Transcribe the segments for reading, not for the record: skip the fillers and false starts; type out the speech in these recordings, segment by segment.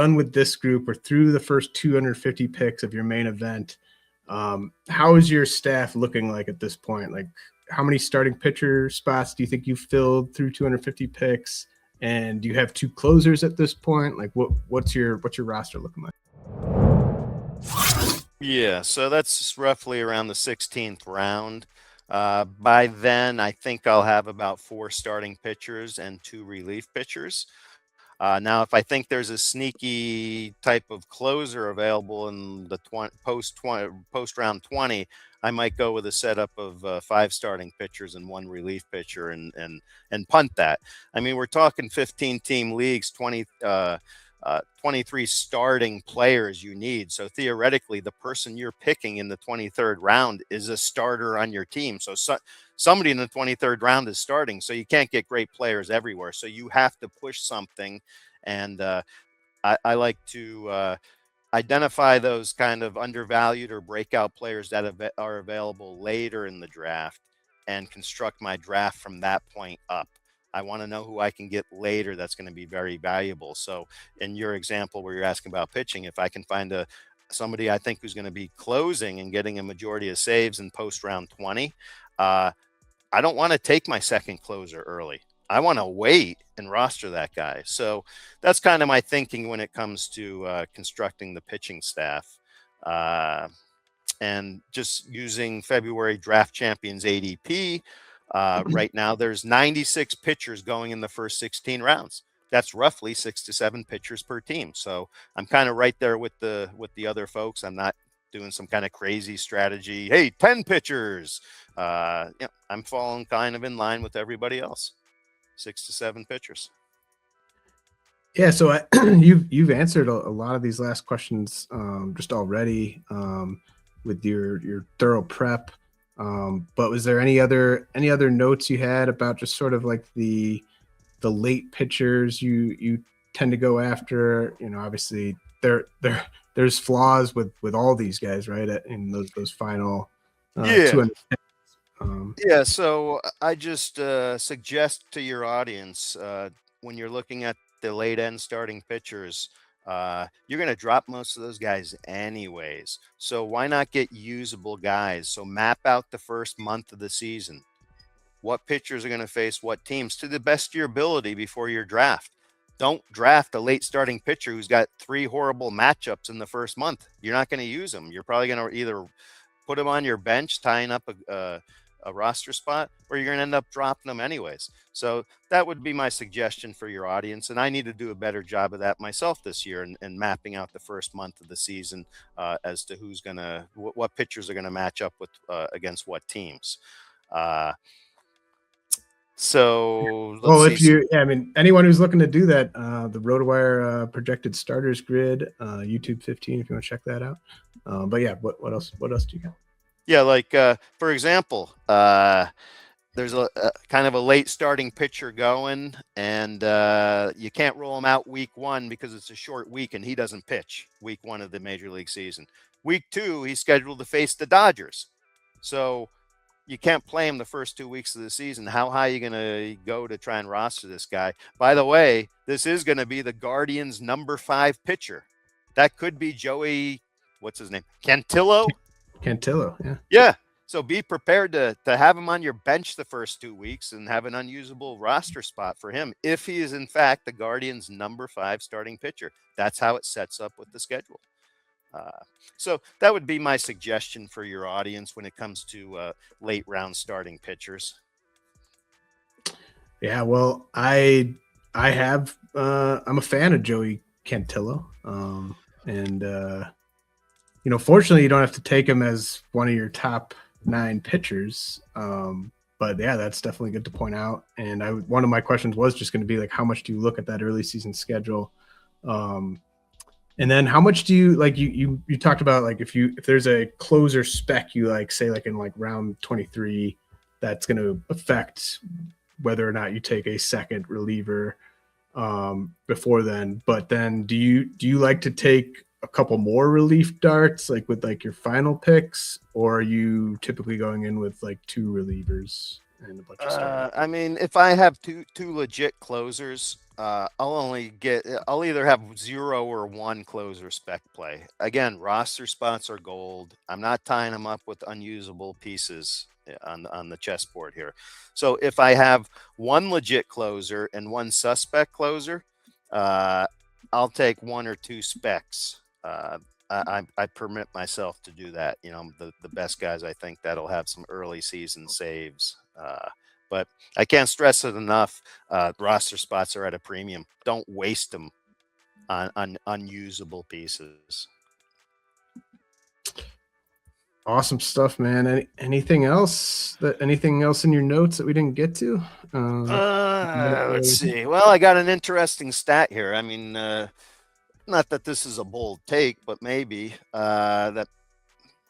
done with this group or through the first 250 picks of your main event, how is your staff looking like at this point? Like, how many starting pitcher spots do you think you've filled through 250 picks? And do you have 2 closers at this point? Like, what's your roster looking like? Yeah, so that's roughly around the 16th round. By then, I think I'll have about 4 starting pitchers and 2 relief pitchers. Now, if I think there's a sneaky type of closer available in the post round 20, I might go with a setup of 5 starting pitchers and 1 relief pitcher and punt that. I mean, we're talking 15-team leagues, 23 starting players you need. So theoretically, the person you're picking in the 23rd round is a starter on your team. So somebody in the 23rd round is starting. So you can't get great players everywhere. So you have to push something. And I like to identify those kind of undervalued or breakout players that are available later in the draft and construct my draft from that point up. I want to know who I can get later that's going to be very valuable. So in your example where you're asking about pitching, if I can find somebody I think who's going to be closing and getting a majority of saves in post round 20, I don't want to take my second closer early. I want to wait and roster that guy. So that's kind of my thinking when it comes to constructing the pitching staff. And just using February Draft Champions ADP, right now there's 96 pitchers going in the first 16 rounds. That's roughly 6 to 7 pitchers per team. So I'm kind of right there with the other folks. I'm not doing some kind of crazy strategy. Hey, 10 pitchers. I'm falling kind of in line with everybody else. 6 to 7 pitchers. Yeah, so you've answered a lot of these last questions just already with your thorough prep. But was there any other notes you had about just sort of like the late pitchers you tend to go after? You know, obviously there's flaws with all these guys, right? In those final 200. Yeah, so I just suggest to your audience when you're looking at the late end starting pitchers, you're going to drop most of those guys anyways. So why not get usable guys? So map out the first month of the season. What pitchers are going to face what teams to the best of your ability before your draft. Don't draft a late starting pitcher who's got 3 horrible matchups in the first month. You're not going to use them. You're probably going to either put them on your bench, tying up a roster spot, or you're going to end up dropping them anyways. So that would be my suggestion for your audience. And I need to do a better job of that myself this year and mapping out the first month of the season as to who's going to, what pitchers are going to match up with against what teams. So I mean, anyone who's looking to do that, the Rotowire projected starters grid, YouTube 15, if you want to check that out. But yeah, what else do you got? Yeah, like for example, there's a kind of a late starting pitcher going, and you can't roll him out week 1 because it's a short week and he doesn't pitch week 1 of the Major League season. Week 2, he's scheduled to face the Dodgers. So you can't play him the first 2 weeks of the season. How high are you going to go to try and roster this guy? By the way, this is going to be the Guardians' number 5 pitcher. That could be Joey, what's his name? Cantillo, yeah. Yeah. So be prepared to have him on your bench the first 2 weeks and have an unusable roster spot for him if he is, in fact, the Guardians' number 5 starting pitcher. That's how it sets up with the schedule. So that would be my suggestion for your audience when it comes to late round starting pitchers. Yeah, well, I'm a fan of Joey Cantillo, and fortunately, you don't have to take him as one of your top 9 pitchers. But yeah, that's definitely good to point out. And one of my questions was just going to be like, how much do you look at that early season schedule? And then how much do you like you talked about like if there's a closer spec you like say like in like round 23 that's going to affect whether or not you take a second reliever before then. But then do you like to take a couple more relief darts like with like your final picks, or are you typically going in with like 2 relievers and a bunch of starters? I mean, if I have two legit closers, I'll either have 0 or 1 closer spec play. Again, roster spots are gold. I'm not tying them up with unusable pieces on the chessboard here. So if I have 1 legit closer and 1 suspect closer, uh, I'll take 1 or 2 specs. I permit myself to do that. The best guys I think that'll have some early season saves. But I can't stress it enough. Roster spots are at a premium. Don't waste them on unusable pieces. Awesome stuff, man. Anything else in your notes that we didn't get to? Let's see. Well, I got an interesting stat here. I mean, not that this is a bold take, but maybe that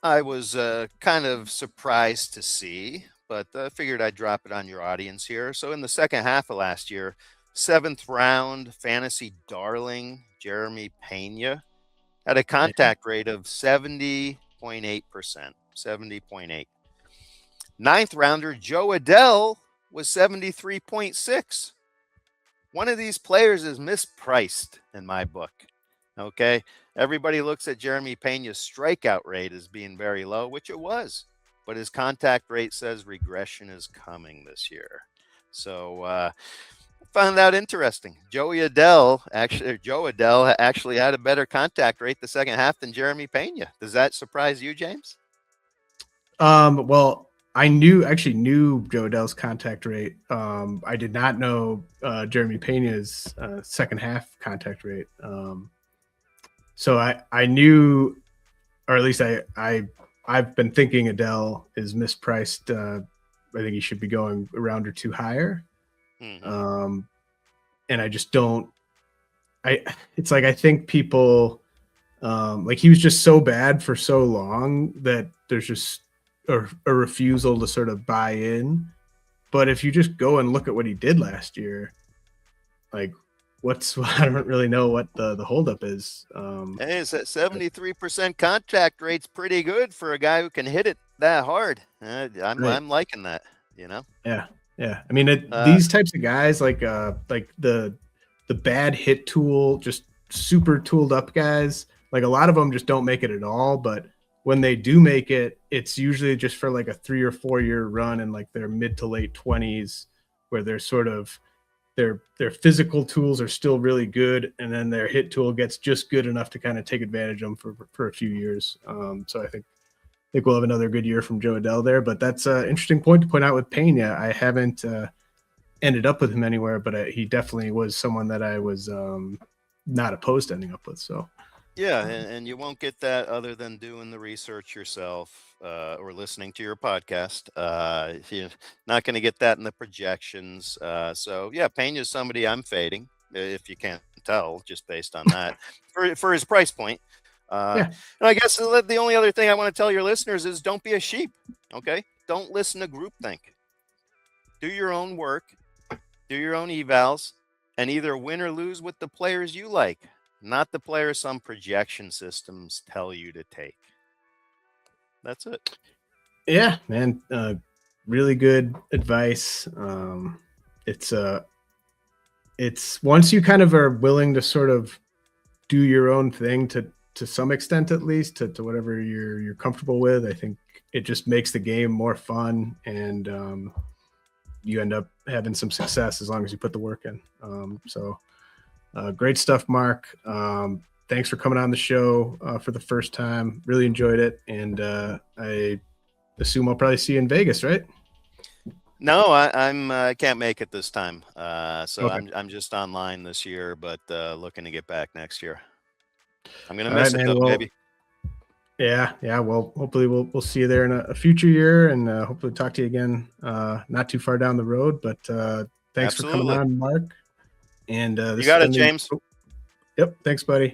I was kind of surprised to see, but I figured I'd drop it on your audience here. So in the second half of last year, 7th round fantasy darling Jeremy Pena had a contact rate of 70.8%, 70.8. 9th rounder Joe Adele was 73.6. One of these players is mispriced in my book. Okay. Everybody looks at Jeremy Pena's strikeout rate as being very low, which it was, but his contact rate says regression is coming this year. So, found that interesting. Joe Adele actually had a better contact rate the second half than Jeremy Pena. Does that surprise you, James? Well, I knew Joe Adele's contact rate. I did not know Jeremy Pena's second half contact rate. So I knew, or at least I've been thinking Adele is mispriced. I think he should be going a round or 2 higher. Mm-hmm. And I just don't. It's like I think people like he was just so bad for so long that there's just a refusal to sort of buy in. But if you just go and look at what he did last year, like I don't really know what the holdup is. Hey, it's that 73% contact rate's pretty good for a guy who can hit it that hard. I'm liking that, Yeah. I mean, these types of guys, like the bad hit tool, just super tooled up guys, like a lot of them just don't make it at all. But when they do make it, it's usually just for like a 3 or 4 year run in like their mid to late 20s, where they're sort of their physical tools are still really good, and then their hit tool gets just good enough to kind of take advantage of them for a few years. So I think we'll have another good year from Joe Adele there. But that's an interesting point to point out with Pena. I haven't ended up with him anywhere, but he definitely was someone that I was not opposed to ending up with. So yeah, and you won't get that other than doing the research yourself or listening to your podcast. You're not going to get that in the projections. So yeah, Pena's somebody I'm fading, if you can't tell, just based on that, for his price point. And I guess the only other thing I want to tell your listeners is don't be a sheep. Okay, don't listen to groupthink. Do your own work, do your own evals, and either win or lose with the players you like, not the players some projection systems tell you to take. That's it. Yeah, man. Really good advice. It's once you kind of are willing to sort of do your own thing to some extent, at least to whatever you're comfortable with, I think it just makes the game more fun, and you end up having some success as long as you put the work in. So great stuff, Mark. Thanks for coming on the show for the first time. Really enjoyed it. And I assume I'll probably see you in Vegas, right? No, I can't make it this time. So okay. I'm just online this year, but looking to get back next year. I'm going to miss it though, baby. Yeah. Well, hopefully we'll see you there in a future year, and hopefully talk to you again not too far down the road. But thanks for coming on, Mark. And you got it, James. Yep. Thanks, buddy.